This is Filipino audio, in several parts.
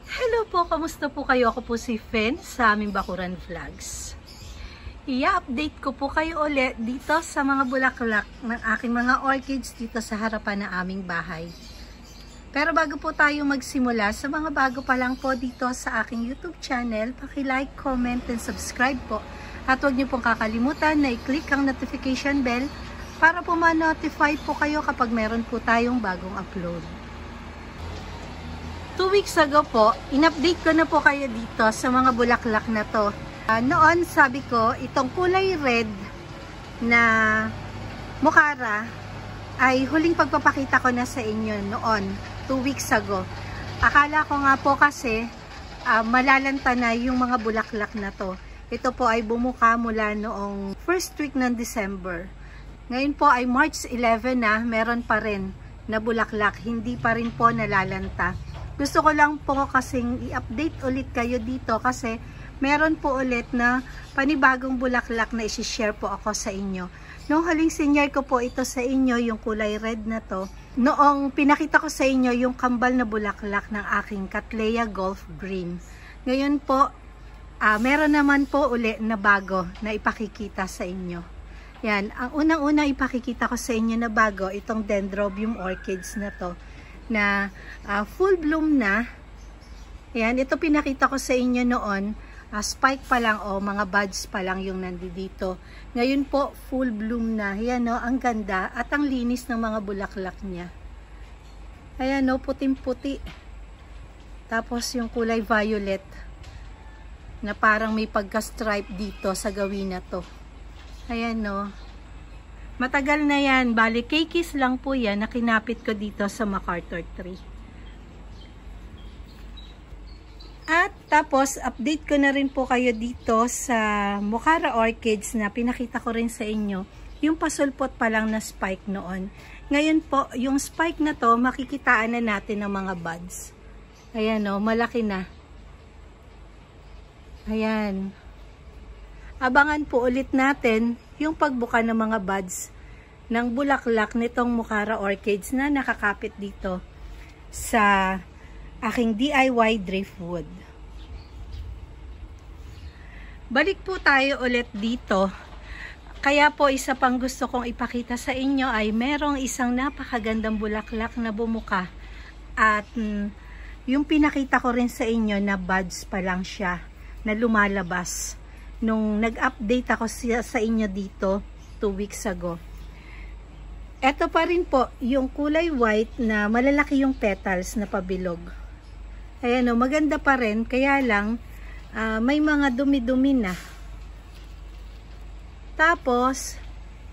Hello po, kamusta po kayo? Ako po si Fen sa aming Bakuran Vlogs. I-update ko po kayo ulit dito sa mga bulaklak ng aking mga orchids dito sa harapan ng aming bahay. Pero bago po tayo magsimula, sa mga bago pa lang po dito sa aking YouTube channel, paki-like, comment, and subscribe po. At huwag niyo pong kakalimutan na i-click ang notification bell para po ma-notify po kayo kapag meron po tayong bagong upload. 2 weeks ago po, in-update ko na po kayo dito sa mga bulaklak na to. Noon sabi ko, itong kulay red na mukara ay huling pagpapakita ko na sa inyo noon, 2 weeks ago. Akala ko nga po kasi malalanta na yung mga bulaklak na to. Ito po ay bumuka mula noong first week ng December. Ngayon po ay March 11 na, meron pa rin na bulaklak, hindi pa rin po nalalanta. Gusto ko lang po kasing i-update ulit kayo dito kasi meron po ulit na panibagong bulaklak na isi-share po ako sa inyo. Noong huling sinyer ko po ito sa inyo, yung kulay red na to, noong pinakita ko sa inyo yung kambal na bulaklak ng aking Cattleya Golf Green. Ngayon po, meron naman po ulit na bago na ipakikita sa inyo. Yan, ang unang-unang ipakikita ko sa inyo na bago, itong Dendrobium orchids na to, na full bloom na. Ayan, ito pinakita ko sa inyo noon, spike pa lang o mga buds pa lang yung nandito. Ngayon po, full bloom na. Ayan o, ang ganda at ang linis ng mga bulaklak niya. Ayan o, puting-puti. Tapos yung kulay violet na parang may pagka-stripe dito sa gawin na to. Ayan o. Matagal na yan, bali kikis lang po yan na kinapit ko dito sa MacArthur tree. At tapos, update ko na rin po kayo dito sa Mokara orchids na pinakita ko rin sa inyo. Yung pasulpot pa lang na spike noon. Ngayon po, yung spike na to, makikitaan na natin ng mga buds. Ayan o, malaki na. Ayan. Abangan po ulit natin yung pagbuka ng mga buds ng bulaklak nitong Mokara orchids na nakakapit dito sa aking DIY driftwood. Balik po tayo ulit dito. Kaya po isa pang gusto kong ipakita sa inyo ay merong isang napakagandang bulaklak na bumuka. At yung pinakita ko rin sa inyo na buds pa lang siya na lumalabas nung nag-update ako sa inyo dito 2 weeks ago. Ito pa rin po yung kulay white na malalaki yung petals na pabilog. Ayan o, maganda pa rin, kaya lang may mga dumi-dumi na. Tapos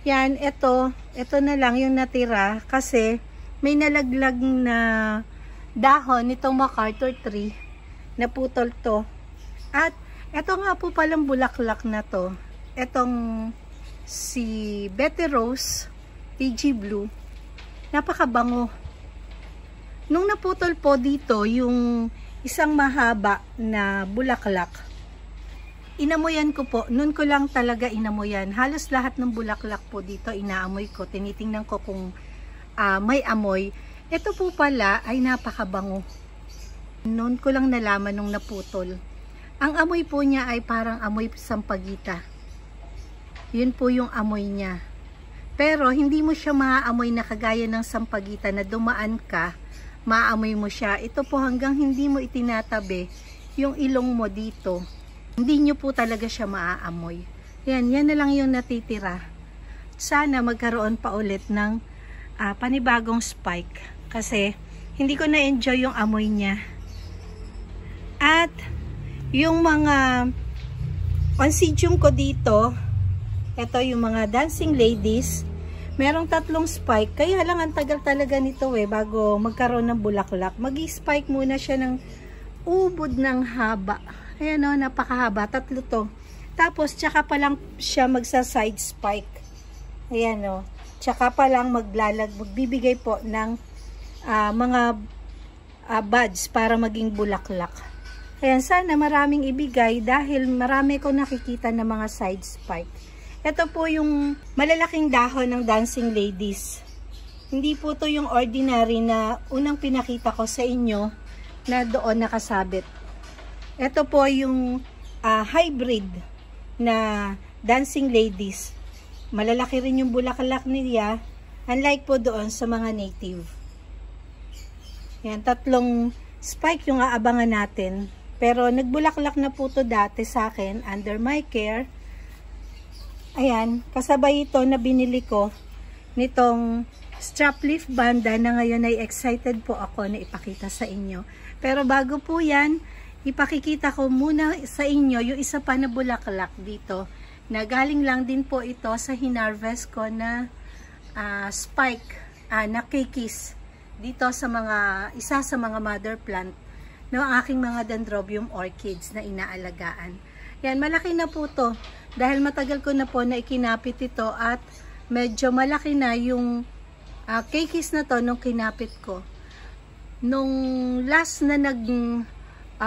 yan, ito na lang yung natira kasi may nalaglag na dahon nitong MacArthur tree, naputol to. At ito nga po palang bulaklak na to, itong si Betty Rose TG Blue, napakabango. Nung naputol po dito yung isang mahaba na bulaklak, inamoyan ko po, nun ko lang talaga inamoyan. Halos lahat ng bulaklak po dito inaamoy ko, tinitingnan ko kung may amoy. Ito po pala ay napakabango. Nun ko lang nalaman nung naputol. Ang amoy po niya ay parang amoy sampagita. Yun po yung amoy niya. Pero hindi mo siya maaamoy na kagaya ng sampagita na dumaan ka, maamoy mo siya. Ito po hanggang hindi mo itinatabi yung ilong mo dito, hindi nyo po talaga siya maaamoy. Yan na lang yung natitira. Sana magkaroon pa ulit ng panibagong spike kasi hindi ko na-enjoy yung amoy niya. At yung mga oncidium ko dito, ito yung mga dancing ladies, merong 3 spike, kaya lang ang tagal talaga nito bago magkaroon ng bulaklak. Mag-spike muna siya ng ubod ng haba. Ayan o, napakahaba, 3 to. Tapos tsaka pa lang siya magsa-side spike. Ayan o, tsaka pa lang magbibigay po ng mga buds para maging bulaklak. Ayan, sana maraming ibigay dahil marami ko nakikita na mga side spike. Ito po yung malalaking dahon ng dancing ladies. Hindi po to yung ordinary na unang pinakita ko sa inyo na doon nakasabit. Ito po yung hybrid na dancing ladies. Malalaki rin yung bulaklak niya, unlike po doon sa mga native. Yan, 3 spike yung aabangan natin. Pero nagbulaklak na po to dati sa akin under my care. Ayan, kasabay ito na binili ko nitong strap leaf banda na ngayon ay excited po ako na ipakita sa inyo. Pero bago po yan, ipakikita ko muna sa inyo yung isa pa na bulaklak dito. Na galing lang din po ito sa hinarvest ko na spike na kikis dito sa isa sa mga mother plant ng aking mga dendrobium orchids na inaalagaan. Yan, malaki na po to. Dahil matagal ko na po na ikinapit ito at medyo malaki na yung kikis na to nung kinapit ko. Nung last na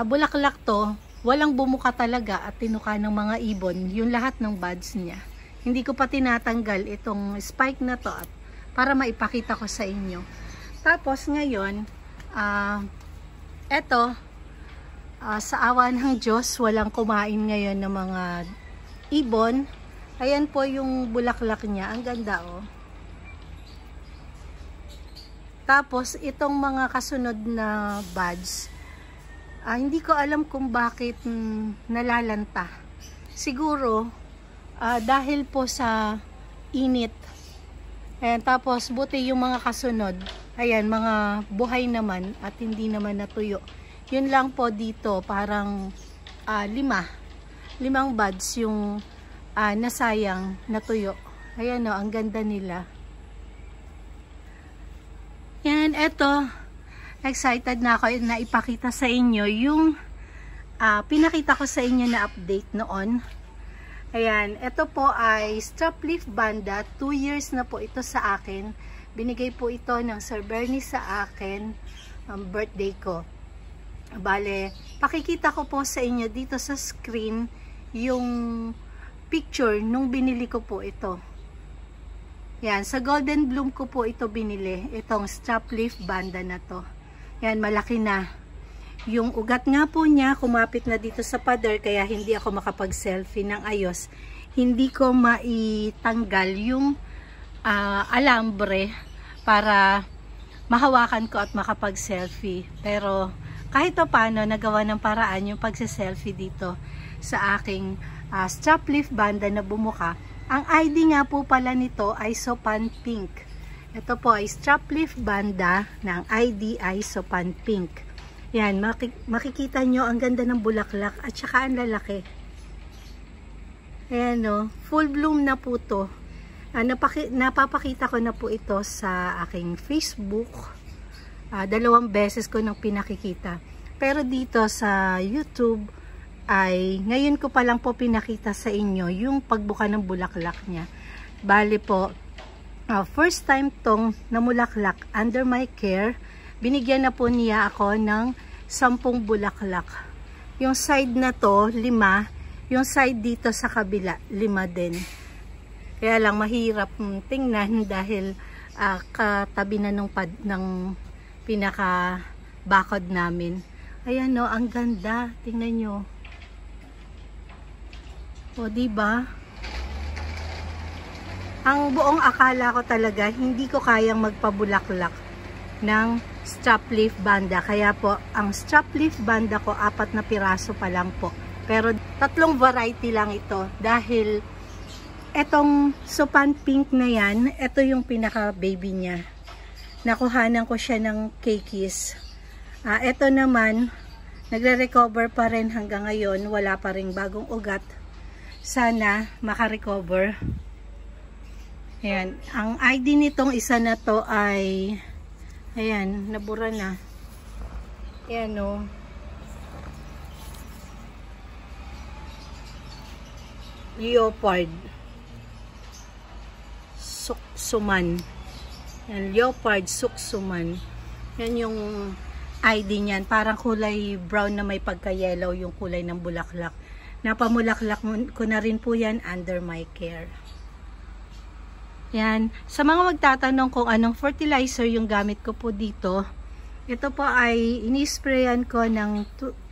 bulaklak to, walang bumuka talaga at tinuka ng mga ibon yung lahat ng buds niya. Hindi ko pa tinatanggal itong spike na to at para maipakita ko sa inyo. Tapos ngayon, eto, sa awa ng Diyos, walang kumain ngayon ng mga ibon. Ayan po yung bulaklak niya. Ang ganda, oh. Tapos, itong mga kasunod na buds, hindi ko alam kung bakit nalalanta. Siguro, dahil po sa init. Ayan, tapos, buti yung mga kasunod. Ayan, mga buhay naman at hindi naman natuyo. Yun lang po dito, parang 5 buds yung nasayang, natuyo. Ayan o, ang ganda nila. Yan, eto. Excited na ako na ipakita sa inyo yung pinakita ko sa inyo na update noon. Ayan, ito po ay strap leaf banda. 2 years na po ito sa akin. Binigay po ito ng Sir Bernie sa akin birthday ko. Bale, pakikita ko po sa inyo dito sa screen yung picture nung binili ko po ito. Yan, sa Golden Bloom ko po ito binili. Itong strap leaf banda na to. Yan, malaki na. Yung ugat nga po niya, kumapit na dito sa pader, kaya hindi ako makapag-selfie ng ayos. Hindi ko maitanggal yung alambre para mahawakan ko at makapag-selfie. Pero kahit pa paano, nagawa ng paraan yung pagse-selfie dito sa aking strap leaf banda na bumuka. Ang ID nga po pala nito ay Sopan Pink. Ito po ay strap leaf banda ng ID ay Sopan Pink. Yan, makikita nyo ang ganda ng bulaklak at saka ang lalaki. Ayan o, full bloom na po to. Napapakita ko na po ito sa aking Facebook. 2 beses ko nang pinakikita. Pero dito sa YouTube ay ngayon ko pa lang po pinakita sa inyo yung pagbuka ng bulaklak niya. Bali po, first time tong namulaklak under my care. Binigyan na po niya ako ng 10 bulaklak. Yung side na to, 5. Yung side dito sa kabila, 5 din. Kaya lang mahirap tingnan dahil katabi na ng pinaka bakod namin. Ayan no, ang ganda. Tingnan nyo. O, diba? Ang buong akala ko talaga, hindi ko kayang magpabulaklak ng strap leaf banda. Kaya po, ang strap leaf banda ko, 4 na piraso pa lang po. Pero 3 variety lang ito. Dahil etong Sopan Pink na yan, ito yung pinaka baby niya. Nakuhanan ko siya ng kikis. Ito naman, nagre-recover pa rin hanggang ngayon. Wala pa rin bagong ugat. Sana makarecover. Ayan. Ang ID nitong isa na to ay ayan, nabura na. Ayan o. Leopard. Suksuman. Ayan, Leopard Suksuman. Yan yung ID niyan. Parang kulay brown na may pagka-yellow yung kulay ng bulaklak. Napamulaklak ko na rin po yan under my care. Yan. Sa mga magtatanong kung anong fertilizer yung gamit ko po dito, Ito po ay ini-sprayan ko ng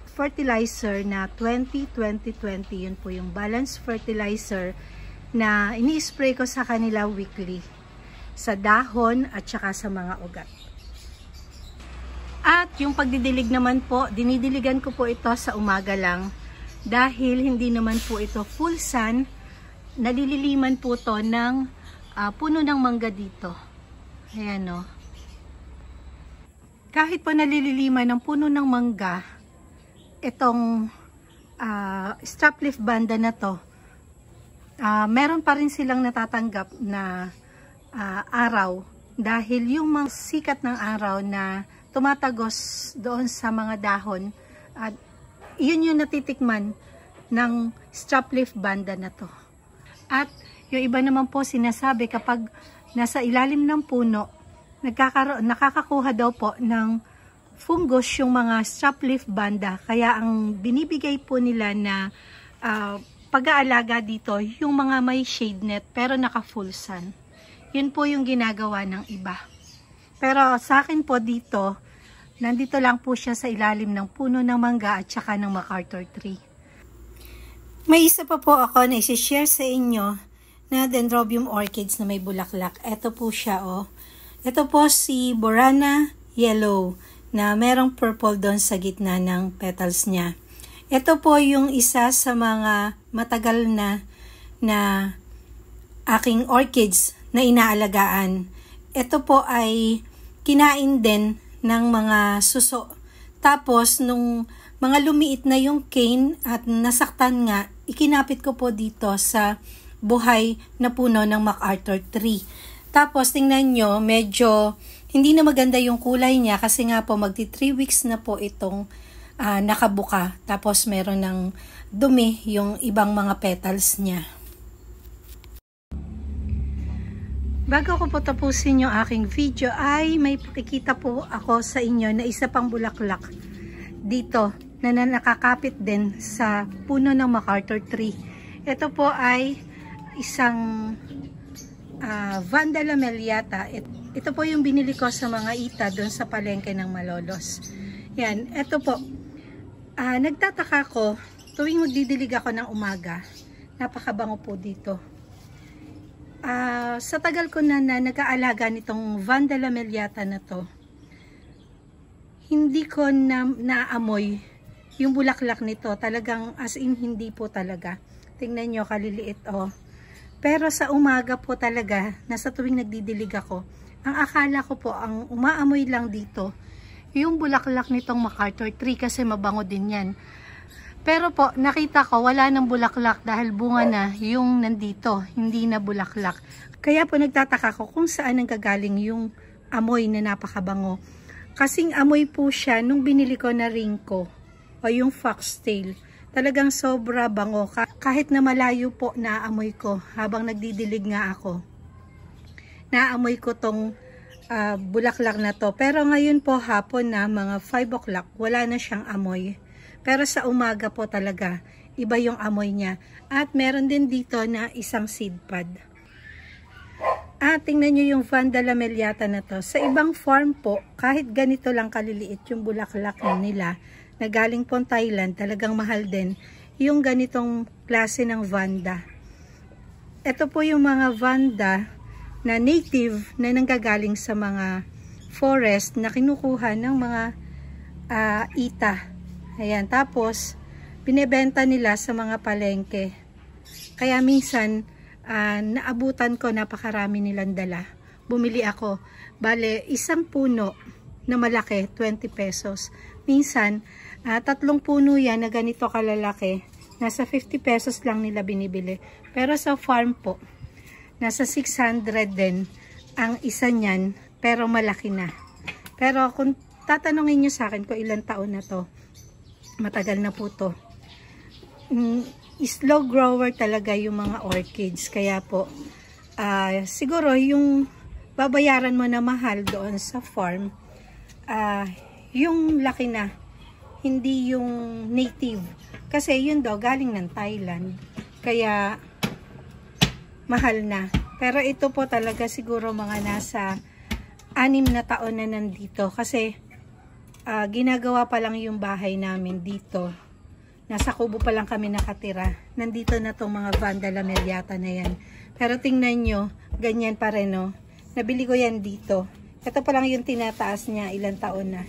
fertilizer na 20-20-20. Yun po yung balanced fertilizer na ini-spray ko sa kanila weekly. Sa dahon at saka sa mga ugat. At yung pagdidilig naman po, dinidiligan ko po ito sa umaga lang. Dahil hindi naman po ito full sun, nalililiman po to ng puno ng mangga dito. Ayan o. Kahit po nalililiman ng puno ng mangga, itong strap leaf banda na to, meron pa rin silang natatanggap na araw. Dahil yung mga sikat ng araw na tumatagos doon sa mga dahon, at yun yung natitikman ng strap leaf banda na to. At yung iba naman po sinasabi kapag nasa ilalim ng puno, nakakakuha daw po ng fungus yung mga strap leaf banda. Kaya ang binibigay po nila na pag-aalaga dito, yung mga may shade net pero naka full sun. Yun po yung ginagawa ng iba. Pero sa akin po dito, nandito lang po siya sa ilalim ng puno ng mangga at saka ng MacArthur tree. May isa pa po ako na isi-share sa inyo na Dendrobium orchids na may bulaklak. Ito po siya oh. Ito po si Borana Yellow na merong purple doon sa gitna ng petals niya. Ito po yung isa sa mga matagal na aking orchids na inaalagaan. Ito po ay kinain din ng mga suso. Tapos, nung mga lumiit na yung cane at nasaktan nga, ikinapit ko po dito sa buhay na puno ng MacArthur tree. Tapos, tingnan nyo, medyo hindi na maganda yung kulay niya kasi nga po magti 3 weeks na po itong nakabuka. Tapos, meron ng dumi yung ibang mga petals niya. Bago ko po tapusin yung aking video ay may pakikita po ako sa inyo na isa pang bulaklak dito na nakakapit din sa puno ng MacArthur tree. Ito po ay isang Vanda lamellata. Ito po yung binili ko sa mga ita doon sa palengke ng Malolos. Yan, ito po. Nagtataka ko tuwing magdidilig ako ng umaga. Napakabango po dito. Sa tagal ko na nag-aalaga nitong Vanda lamellata na to, hindi ko naamoy yung bulaklak nito. Talagang as in hindi po talaga. Tingnan nyo, kaliliit oh. Pero sa umaga po talaga, nasa tuwing nagdidilig ako, ang akala ko po, ang umaamoy lang dito, yung bulaklak nitong MacArthur tree kasi mabango din yan. Pero po, nakita ko wala nang bulaklak dahil bunga na yung nandito, hindi na bulaklak. Kaya po nagtataka ko kung saan nanggagaling yung amoy na napakabango. Kasing amoy po siya nung binili ko na ringko o yung foxtail. Talagang sobra bango. Kahit na malayo po naamoy ko habang nagdidilig nga ako. Naamoy ko tong bulaklak na to. Pero ngayon po hapon na mga 5 o'clock, wala na siyang amoy. Pero sa umaga po talaga, iba yung amoy niya. At meron din dito na isang seed pod. Tingnan nyo yung Vanda lamellata na to. Sa ibang farm po, kahit ganito lang kaliliit yung bulaklak nila, na galing po Thailand, talagang mahal din yung ganitong klase ng Vanda. Ito po yung mga Vanda na native na nanggagaling sa mga forest na kinukuha ng mga ita. Ayan, tapos binebenta nila sa mga palengke. Kaya minsan naabutan ko, napakarami nilang dala. Bumili ako. Bale, isang puno na malaki, 20 pesos. Minsan, 3 puno yan na ganito kalalaki. Nasa 50 pesos lang nila binibili. Pero sa farm po, nasa 600 din ang isa niyan, pero malaki na. Pero kung tatanungin nyo sa akin kung ilang taon na to, matagal na po to. Slow grower talaga yung mga orchids. Kaya po, siguro yung babayaran mo na mahal doon sa farm, yung laki na, hindi yung native. Kasi yun daw galing ng Thailand. Kaya mahal na. Pero ito po talaga siguro mga nasa 6 na taon na nandito. Kasi ginagawa pa lang yung bahay namin dito. Nasa kubo pa lang kami nakatira. Nandito na tong mga Vanda Lameliata na yan. Pero tingnan nyo, ganyan pa rin, no? Nabili ko yan dito. Ito pa lang yung tinataas niya, ilang taon na.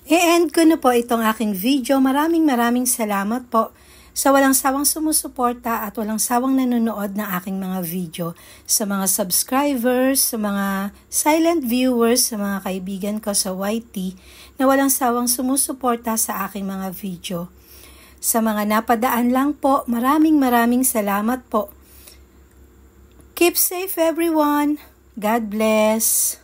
I-end ko na po itong aking video. Maraming salamat po sa walang sawang sumusuporta at walang sawang nanonood ng aking mga video. Sa mga subscribers, sa mga silent viewers, sa mga kaibigan ko sa YT na walang sawang sumusuporta sa aking mga video. Sa mga napadaan lang po, maraming salamat po. Keep safe everyone. God bless.